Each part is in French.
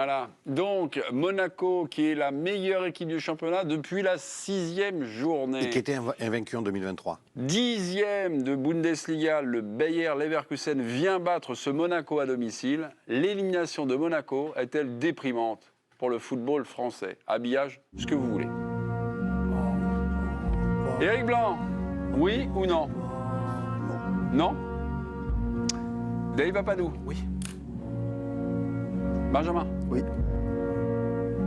Voilà. Donc, Monaco, qui est la meilleure équipe du championnat depuis la 6e journée. Et qui était invaincu en 2023. 10e de Bundesliga, le Bayer Leverkusen vient battre ce Monaco à domicile. L'élimination de Monaco est-elle déprimante pour le football français? Habillage, ce que vous voulez. Éric Blanc, oui ou non? Non. Dave Papadou? Oui. Benjamin? Oui.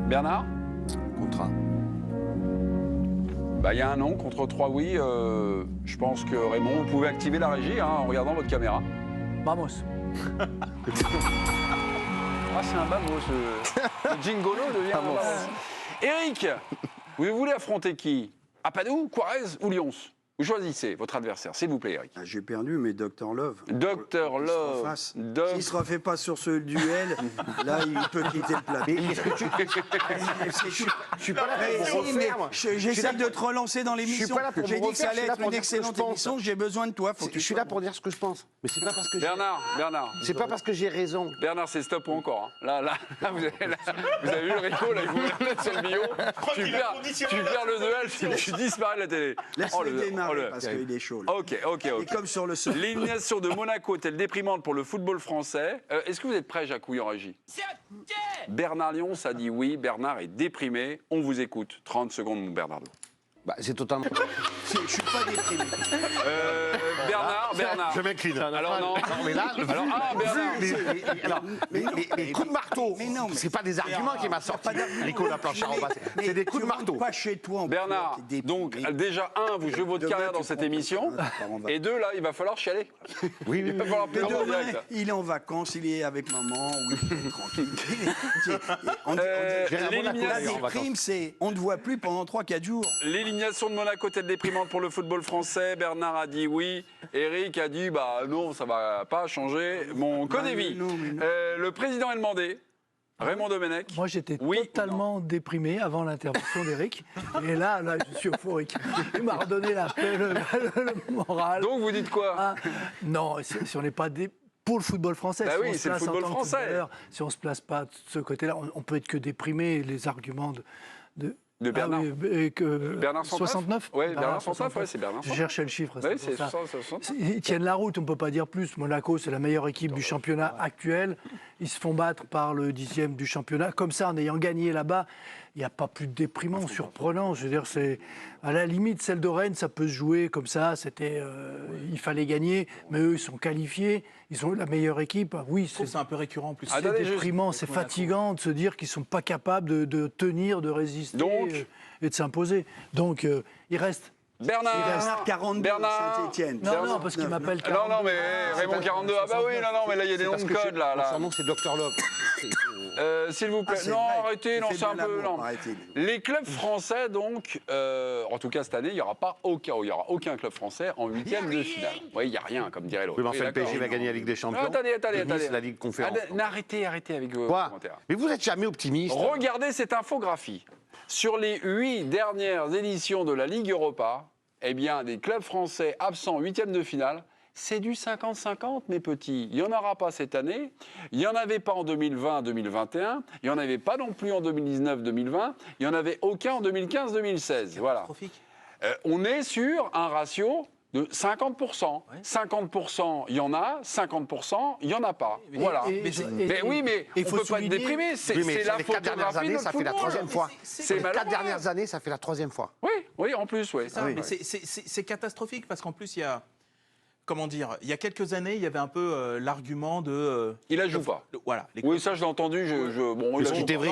Bernard? Contrat. Bah, il y a un non contre 3 oui. Je pense que Raymond, vous pouvez activer la régie en regardant votre caméra. Vamos. Ah, c'est un bamo, ce Gingolo devient un bamo. Eric, vous voulez affronter qui? Apadou, Quarez ou Lyons? Vous choisissez votre adversaire, s'il vous plaît, Eric. J'ai perdu, mais Dr Love. Dr Love. S'il ne se refait pas sur ce duel, là, il peut quitter le plateau. Je suis pas là pour vous refaire, moi. J'essaie de te relancer dans l'émission. Je suis pas là pour J'ai vous dit que ça refaire, allait je suis là être pour une dire ce que excellente je pense. émission. J'ai besoin de toi. Faut que Je suis là pour dire ce que je pense. Mais c'est pas parce que Bernard. c'est pas parce que j'ai raison. Bernard, c'est stop ou encore. Hein. Là, vous avez vu le Rico, là, il vous met la tête sur le bio. Tu perds le duel, tu disparais de la télé. Laisse-le démarrer parce qu'il est chaud. Là. Ok. Et comme sur le sol. L'élimination de Monaco est-elle déprimante pour le football français? Est-ce que vous êtes prêt, Jacouille, en régie? Bernard Lyons a dit oui. Bernard est déprimé. On vous écoute. 30 secondes, mon Bernardo. Bah, c'est totalement. Je suis pas déprimé. Bernard. Je m'incline. Alors non. Mais là, Bernard. les coups de marteau, mais non, mais c'est pas des arguments qui m'a sorti. Rico la planche à remplacer. C'est des coups de marteau. Pas chez toi. Bernard, donc déjà, vous jouez votre carrière dans cette émission, et 2, là, il va falloir chialer. Oui, Il va falloir Mais pleurer en demain, direct. il est en vacances, il est avec maman, oui, tranquille. La déprime, c'est on ne te voit plus pendant 3-4 jours. L'élimination de Monaco est-elle déprimante pour le football français? Bernard a dit oui. Eric a dit bah non, ça va pas changer. Mon Codevi, le président est demandé. Raymond Domenech. Moi, j'étais Oui, totalement déprimé avant l'intervention d'Éric. Et là, je suis euphorique. Il m'a redonné le moral. Donc vous dites quoi? Ah, non, si on n'est pas pour le football français, Bah si oui, on se c'est le place en football tant que français. footballeur, si on ne se place pas de ce côté-là, on peut être que déprimé. Les arguments de Bernard. Ah oui, et que Bernard 69. Oui, Bernard 69, ouais, c'est Bernard 69. Je cherchais le chiffre. Oui, c'est c'est pour ça. 60. Ils tiennent la route, on ne peut pas dire plus. Monaco, c'est la meilleure équipe du championnat actuel. Ils se font battre par le 10e du championnat. Comme ça, en ayant gagné là-bas, il n'y a pas plus de déprimant, surprenant. Je veux dire, c'est à la limite, celle de Rennes, ça peut se jouer comme ça. Il fallait gagner, mais eux, ils sont qualifiés. Ils ont la meilleure équipe. Oui, c'est un peu récurrent en plus. C'est déprimant, c'est fatigant de se dire qu'ils ne sont pas capables de tenir, de résister et de s'imposer. Donc, il reste. Bernard 42, Saint-Etienne. Non, parce qu'il m'appelle 42. Non, mais Raymond 42. Ah bah oui, non, mais là, il y a des noms de code, là. Son nom, c'est Dr Love. S'il vous plaît. Non, arrêtez, non, c'est un peu... Non. Les clubs français, donc, en tout cas cette année, il n'y aura aucun club français en 8e de finale. Oui, il n'y a rien, comme dirait l'autre. Oui, mais enfin, le PSG va gagner la Ligue des Champions. Attendez. Nice, la Ligue Conférence. Arrêtez avec vos Quoi? commentaires. Mais vous n'êtes jamais optimiste. Regardez cette infographie. Sur les 8 dernières éditions de la Ligue Europa, eh bien, des clubs français absents en 8e de finale, c'est du 50-50, mes petits. Il n'y en aura pas cette année. Il n'y en avait pas en 2020-2021. Il n'y en avait pas non plus en 2019-2020. Il n'y en avait aucun en 2015-2016. Voilà. On est sur un ratio de 50%. 50%, il y en a. 50%, il n'y en a pas. Voilà. Mais on ne peut pas être déprimé. C'est la les 4 dernières années, ça fait la 3e fois. C'est les 4 dernières années, ça fait la 3e fois. Oui, en plus, oui. C'est catastrophique parce qu'en plus, il y a... Comment dire? Il y a quelques années, il y avait un peu l'argument de... il la joue pas. Voilà. Oui, ça, je l'ai entendu. Bon, il c'était vrai.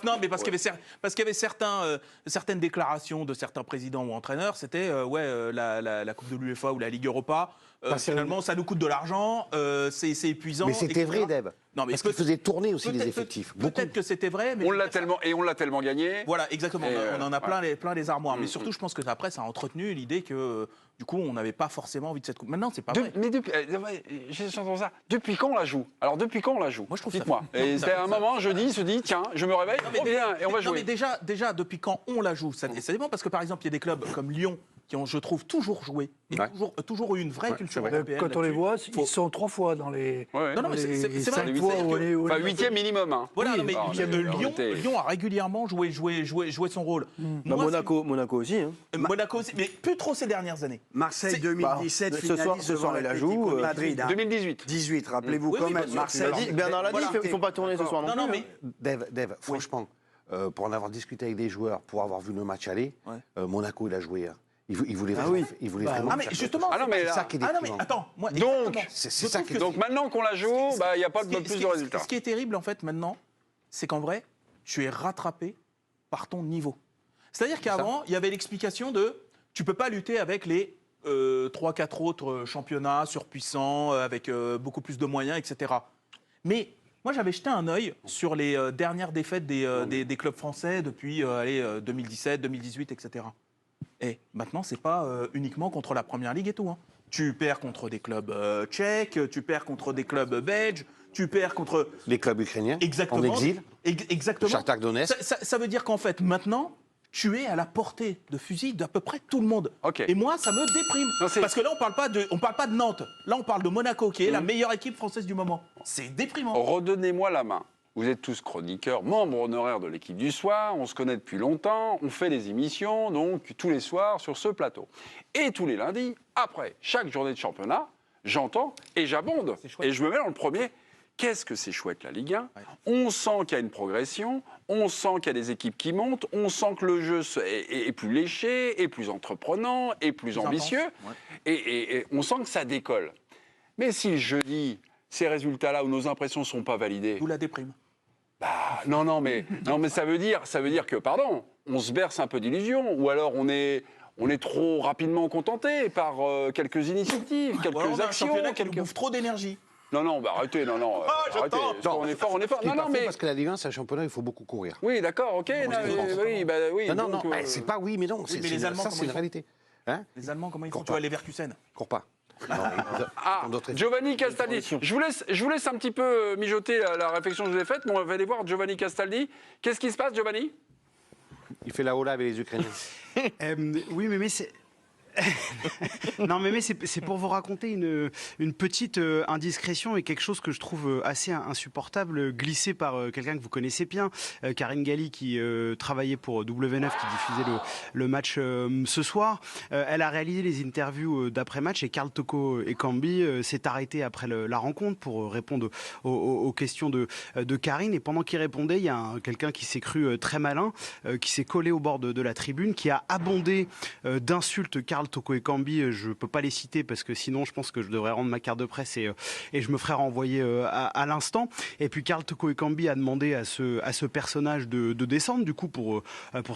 Non, mais parce qu'il y avait certaines déclarations de certains présidents ou entraîneurs, c'était la Coupe de l'UEFA ou la Ligue Europa. Finalement, ça nous coûte de l'argent, c'est épuisant. Mais c'était vrai, Deb. Non, mais parce qu'il faisait tourner aussi les effectifs. Peut-être que c'était vrai, mais on l'a tellement gagné. Voilà, exactement. On en a plein les armoires. Mais surtout, je pense que après, ça a entretenu l'idée que du coup, on n'avait pas forcément envie de cette coupe. Maintenant, c'est pas vrai. Mais j'entends ça. Depuis quand on la joue? Alors, depuis quand on la joue? Moi, je trouve Dites-moi. Et c'est un moment, jeudi, se dit, tiens, je me réveille, et on va jouer. Non, mais déjà, depuis quand on la joue? Ça dépend parce que, par exemple, il y a des clubs comme Lyon qui ont, je trouve, toujours joué, et toujours eu une vraie culture européenne. Quand on les là-dessus. voit, ils sont 3 fois dans les. Ouais. Non, non, mais c'est vrai. 5 fois où on est. Enfin, 8e minimum. Hein. Voilà, Oui, non, mais Lyon a régulièrement joué son rôle. Moi, Monaco aussi. Hein. Monaco aussi, mais plus trop ces dernières années. Marseille 2017, ce soir, finaliste devant il la l'Atlético joue, de Madrid. Hein. 2018. 18, rappelez-vous Oui, quand oui, même. bien sûr. Marseille. Bernard l'a dit, il ne faut pas tourner ce soir non, Non, plus. non, mais Dave, franchement, pour en avoir discuté avec des joueurs, pour avoir vu le match aller, Monaco, il a joué. Hein. Il voulait vraiment. Il voulait vraiment ah, mais justement, Ah non, mais c'est là- ça qui est ah non, mais déprimant. attends, moi, Donc, exactement. c'est Je ça trouve qui que est- Donc maintenant qu'on la joue, il n'y a pas ce qui est- plus de résultats. Ce qui est terrible, en fait, maintenant, c'est qu'en vrai, tu es rattrapé par ton niveau. C'est-à-dire qu'avant, il y avait l'explication de tu peux pas lutter avec les 3-4 autres championnats surpuissants, avec beaucoup plus de moyens, etc. Mais moi, j'avais jeté un œil sur les dernières défaites des clubs français depuis 2017, 2018, etc. Et maintenant, c'est pas uniquement contre la Première Ligue et tout. Hein. Tu perds contre des clubs tchèques, tu perds contre des clubs belges, tu perds contre... Les clubs ukrainiens, Exactement. en exil, Exactement. Shakhtar Donetsk. Ça veut dire qu'en fait, maintenant, tu es à la portée de fusil d'à peu près tout le monde. Ok. Et moi, ça me déprime. Non, c'est- Parce que là, on parle pas de Nantes. Là, on parle de Monaco, qui est la meilleure équipe française du moment. C'est déprimant. Redonnez-moi la main. Vous êtes tous chroniqueurs, membres honoraires de l'équipe du soir, on se connaît depuis longtemps, on fait des émissions, donc tous les soirs sur ce plateau. Et tous les lundis, après chaque journée de championnat, j'entends et j'abonde. Et je me mets dans le premier. Qu'est-ce que c'est chouette la Ligue 1 ? On sent qu'il y a une progression, on sent qu'il y a des équipes qui montent, on sent que le jeu est plus léché, est plus entreprenant, est plus ambitieux, et on sent que ça décolle. Mais si le jeudi, ces résultats-là où nos impressions ne sont pas validées, D'où la déprime. non, mais ça veut dire que, pardon, on se berce un peu d'illusions, ou alors on est trop rapidement contenté par quelques initiatives, Ou alors, quelques on a un actions. championnat qui nous bouffe trop d'énergie. Non, arrêtez, arrêtez. On est fort. Ce qui est Non, pas faux, mais... parce que la Ligue 1, c'est un championnat, il faut beaucoup courir. Oui, d'accord, ok. Oui. Non, donc, c'est pas oui, mais non. mais les Allemands, ça, comment c'est une ils font réalité. Hein? Les Allemands, comment ils font Cours Tu vois, pas. les Leverkusen. Cours pas. Non, d'autres effets. Giovanni Castaldi. Je vous laisse un petit peu mijoter la réflexion que je vous ai faite, mais on va aller voir Giovanni Castaldi. Qu'est-ce qui se passe, Giovanni ? Il fait la hola avec les Ukrainiens. Oui, mais c'est. Non, mais c'est pour vous raconter une petite indiscrétion et quelque chose que je trouve assez insupportable, glissé par quelqu'un que vous connaissez bien, Karine Galli, qui travaillait pour W9, qui diffusait le match ce soir. Elle a réalisé les interviews d'après-match et Karl Toko Ekambi s'est arrêté après la rencontre pour répondre aux questions de Karine. Et pendant qu'il répondait, il y a quelqu'un qui s'est cru très malin, qui s'est collé au bord de la tribune, qui a abondé d'insultes Karl Toko Ekambi. Je ne peux pas les citer parce que sinon je pense que je devrais rendre ma carte de presse et je me ferai renvoyer à l'instant. Et puis Karl Toko Ekambi a demandé à ce personnage de descendre du coup pour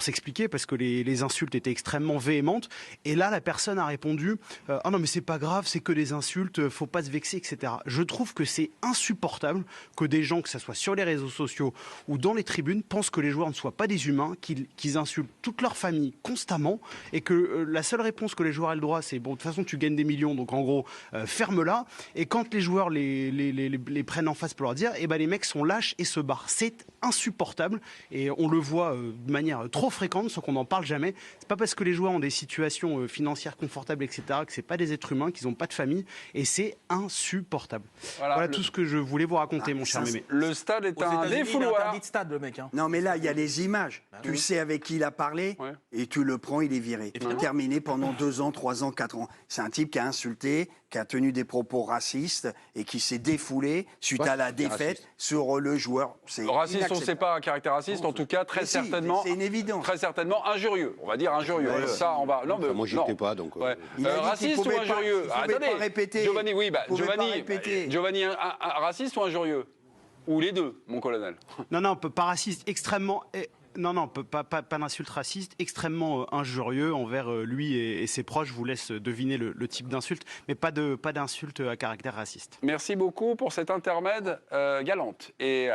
s'expliquer parce que les insultes étaient extrêmement véhémentes. Et là la personne a répondu ah non mais c'est pas grave, c'est que des insultes, faut pas se vexer, etc. Je trouve que c'est insupportable que des gens, que ce soit sur les réseaux sociaux ou dans les tribunes, pensent que les joueurs ne soient pas des humains, qu'ils insultent toute leur famille constamment et que la seule réponse que les joueurs aient le droit, c'est bon, de toute façon tu gagnes des millions, donc en gros ferme-la. Et quand les joueurs les prennent en face pour leur dire, eh ben les mecs sont lâches et se barrent. C'est insupportable et on le voit de manière trop fréquente, sans qu'on n'en parle jamais. C'est pas parce que les joueurs ont des situations financières confortables, etc., que c'est pas des êtres humains, qu'ils n'ont pas de famille, et c'est insupportable. Voilà tout ce que je voulais vous raconter, mon cher mémé. Le stade est Aux un États-Unis, il est défouloir. interdit de stade, le mec. Hein. Non, mais là, il y a les images. Tu sais avec qui il a parlé Ouais. et tu le prends, il est viré. Il est terminé pendant 2 ans, 3 ans, 4 ans. C'est un type qui a insulté, qui a tenu des propos racistes et qui s'est défoulé suite à la défaite sur le joueur. C'est Raciste, on ne inacceptable. sait pas un caractère raciste, en tout cas très Mais si, certainement. c'est une évidence. Très certainement injurieux. On va dire injurieux. Ça, on va. Non, mais Moi, j'y non. étais pas, donc. Ouais. Il a dit qu'il Raciste ou pouvait pas- injurieux il pouvait pas répéter. Giovanni, oui, Il pouvait pas répéter. Giovanni, un raciste ou injurieux ? Ou les deux, mon colonel. Non, pas raciste, extrêmement. Non, pas d'insulte raciste, extrêmement injurieux envers lui et ses proches. Je vous laisse deviner le type d'insulte, mais pas d'insulte à caractère raciste. Merci beaucoup pour cet intermède galante. Et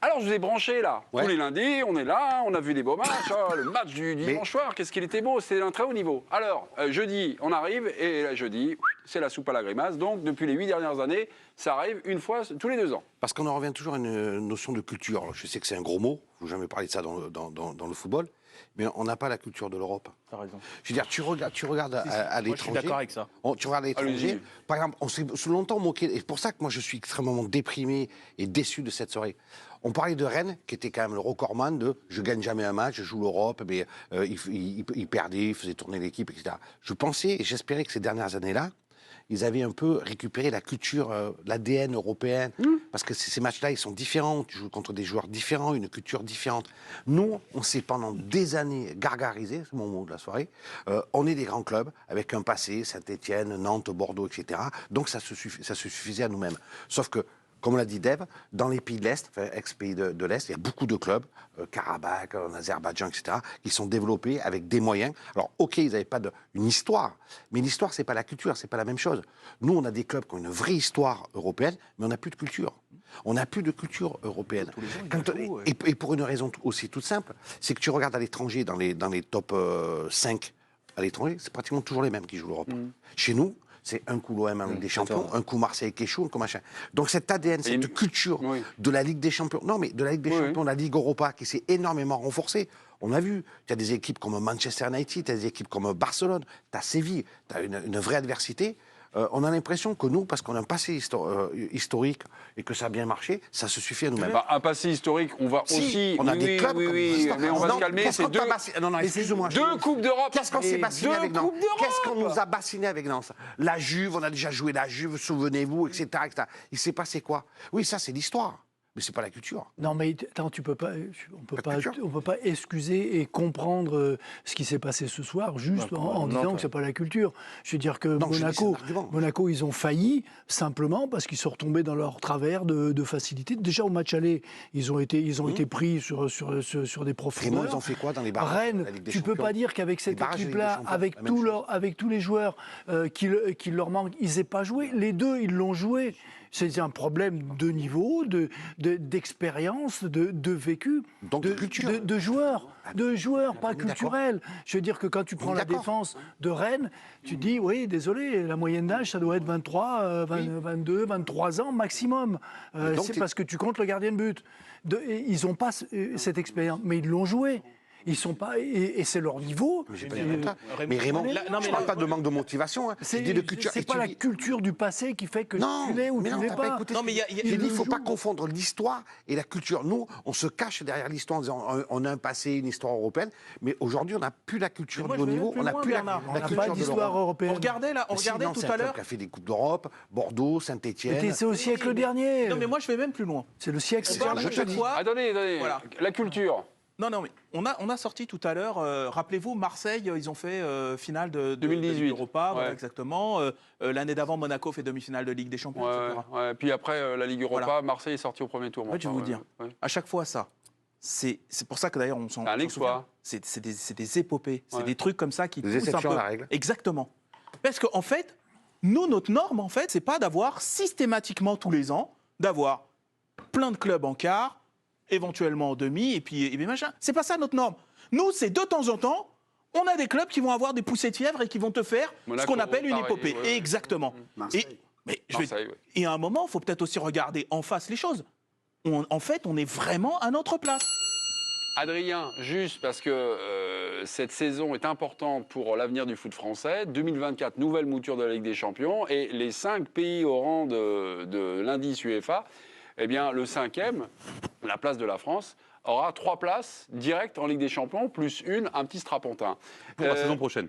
alors, je vous ai branché là. Ouais. Tous les lundis, on est là, on a vu des beaux matchs. Oh, le match du dimanche soir, qu'est-ce qu'il était beau, c'était un très haut niveau. Alors, jeudi, on arrive, et là, jeudi, c'est la soupe à la grimace. Donc, depuis les 8 dernières années, ça arrive une fois tous les 2 ans. Parce qu'on en revient toujours à une notion de culture. Alors, je sais que c'est un gros mot, je ne vous jamais parlé de ça dans le football, mais on n'a pas la culture de l'Europe. T'as raison. Je veux dire, tu regardes à l'étranger. Moi, je suis d'accord avec ça. Tu regardes à l'étranger. Par exemple, on s'est longtemps moqué. Et c'est pour ça que moi, je suis extrêmement déprimé et déçu de cette soirée. On parlait de Rennes, qui était quand même le recordman de je gagne jamais un match, je joue l'Europe, mais il perdait, il faisait tourner l'équipe, etc. Je pensais et j'espérais que ces dernières années-là, ils avaient un peu récupéré la culture, l'ADN européenne, parce que ces matchs-là, ils sont différents, tu joues contre des joueurs différents, une culture différente. Nous, on s'est pendant des années gargarisé, c'est mon mot de la soirée, on est des grands clubs, avec un passé, Saint-Étienne, Nantes, Bordeaux, etc. Donc ça se suffisait à nous-mêmes. Sauf que, comme l'a dit Dave, dans les pays de l'Est, enfin, ex-pays de l'Est, il y a beaucoup de clubs, Karabakh, en Azerbaïdjan, etc., qui sont développés avec des moyens. Alors, OK, ils n'avaient pas une histoire, mais l'histoire, c'est pas la culture, c'est pas la même chose. Nous, on a des clubs qui ont une vraie histoire européenne, mais on n'a plus de culture. On n'a plus de culture européenne. Et pour une raison aussi toute simple, c'est que tu regardes à l'étranger, dans les top 5 à l'étranger, c'est pratiquement toujours les mêmes qui jouent l'Europe. Chez nous, c'est un coup l'OM en Ligue des Champions, un coup Marseille qui échoue, un coup machin. Donc cet ADN, cette culture de la Ligue des Champions, non mais de la Ligue des Champions, de la Ligue Europa, qui s'est énormément renforcée. On a vu, tu as des équipes comme Manchester United, tu as des équipes comme Barcelone, tu as Séville, tu as une vraie adversité. On a l'impression que nous, parce qu'on a un passé historique et que ça a bien marché, ça se suffit à nous-mêmes. Bah, un passé historique, on va aussi... On a des clubs mais on va se calmer, c'est excuse-moi. Deux Coupes d'Europe. Qu'est-ce qu'on s'est bassiné avec Nantes? Qu'est-ce qu'on nous a bassiné avec Nantes? La Juve, on a déjà joué la Juve, souvenez-vous, etc., etc. Il s'est passé quoi? Oui, ça, c'est l'histoire. Mais c'est pas la culture. Non, mais attends, on peut pas excuser et comprendre ce qui s'est passé ce soir juste en disant que c'est pas la culture. Je veux dire que Monaco, ils ont failli simplement parce qu'ils sont retombés dans leur travers de facilité. Déjà au match aller, ils ont été pris sur des profondeurs. Ils ont fait quoi dans les barrages? Rennes, tu peux pas dire qu'avec cette équipe-là, avec tous les joueurs qui leur manquent, ils aient pas joué. Les deux, ils l'ont joué. C'est un problème de niveau, d'expérience, de vécu, donc de joueurs, pas culturels. Je veux dire que quand tu prends la défense de Rennes, tu dis, oui, désolé, la moyenne d'âge, ça doit être 23, 22, 23 ans maximum. C'est parce que tu comptes le gardien de but. Ils n'ont pas cette expérience, mais ils l'ont joué. Ils sont pas et c'est leur niveau. Mais Raymond, je ne parle pas de manque de motivation. Hein. C'est pas la culture du passé qui fait que tu l'es ou tu l'es pas. Non, mais il ne faut pas confondre l'histoire et la culture. Nous, on se cache derrière l'histoire en disant on a un passé, une histoire européenne, mais aujourd'hui, on n'a plus la culture de haut niveau. On n'a plus la culture d'histoire européenne. On regardait tout à l'heure. Qui a fait des coupes d'Europe, Bordeaux, Saint-Étienne. C'est au siècle dernier. Non, mais moi, je vais même plus loin. C'est le siècle. Attendez, voilà. La culture. Non, mais on a sorti tout à l'heure, rappelez-vous, Marseille, ils ont fait finale de 2018. Europa, voilà, exactement. L'année d'avant, Monaco fait demi-finale de Ligue des Champions, etc. Puis après, la Ligue Europa, Marseille est sorti au premier tour. Je vais vous dire, à chaque fois ça, c'est pour ça que d'ailleurs on s'en souvient. C'est des épopées, c'est des trucs comme ça qui poussent un peu. La règle. Exactement. Parce qu'en fait, nous, notre norme, en fait, c'est pas d'avoir systématiquement tous les ans, d'avoir plein de clubs en quart, éventuellement en demi, et puis machin. C'est pas ça notre norme. Nous, c'est de temps en temps, on a des clubs qui vont avoir des poussées de fièvre et qui vont te faire ce qu'on appelle une épopée. Exactement. Et à un moment, il faut peut-être aussi regarder en face les choses. En fait, on est vraiment à notre place. Adrien, juste parce que cette saison est importante pour l'avenir du foot français. 2024, nouvelle mouture de la Ligue des Champions. Et les 5 pays au rang de l'indice UEFA, eh bien, le 5e, la place de la France, aura 3 places directes en Ligue des Champions, plus un petit strapontin. Pour la saison prochaine.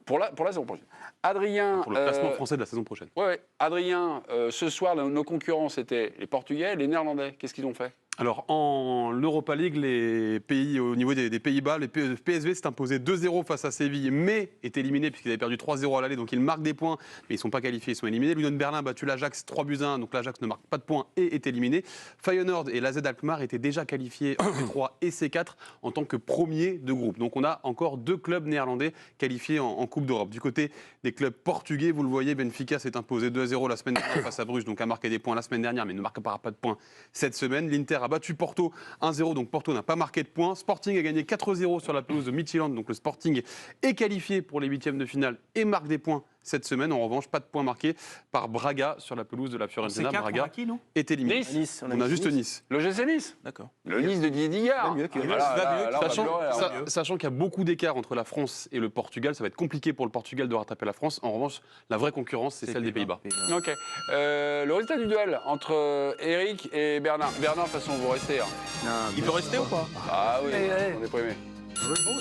Pour la saison prochaine. Adrien... Pour le classement français de la saison prochaine. Ouais. Adrien, ce soir, nos concurrents, c'était les Portugais, les Néerlandais. Qu'est-ce qu'ils ont fait ? Alors, en Europa League, les pays, au niveau des Pays-Bas, le PSV s'est imposé 2-0 face à Séville, mais est éliminé puisqu'ils avaient perdu 3-0 à l'aller, donc ils marquent des points, mais ils ne sont pas qualifiés, ils sont éliminés. L'Union de Berlin a battu l'Ajax 3-1, donc l'Ajax ne marque pas de points et est éliminé. Feyenoord et l'AZ Alkmaar étaient déjà qualifiés en C3 et C4 en tant que premiers de groupe. Donc on a encore 2 clubs néerlandais qualifiés en Coupe d'Europe. Du côté des clubs portugais, vous le voyez, Benfica s'est imposé 2-0 la semaine dernière face à Bruges, donc a marqué des points la semaine dernière, mais ne marquera pas de points cette semaine. L'Inter a battu Porto 1-0, donc Porto n'a pas marqué de points. Sporting a gagné 4-0 sur la pelouse de Midtjylland, donc le Sporting est qualifié pour les 8e de finale et marque des points Cette semaine, en revanche, pas de points marqués par Braga sur la pelouse de la Fiorentina. C4, Braga on a qui, nous est éliminé. Nice. On a juste Nice. Le GC Nice. D'accord. Le Nice de Didier Digard. mieux que- Voilà, là, on va pleurer, hein. Sachant qu'il y a beaucoup d'écart entre la France et le Portugal, ça va être compliqué pour le Portugal de rattraper la France. En revanche, la vraie concurrence, c'est celle des Pays-Bas. Ok. Le résultat du duel entre Eric et Bernard. Bernard, de toute façon, vous restez. Hein. Il peut rester ou pas? Ah oui, Allez. on est primé.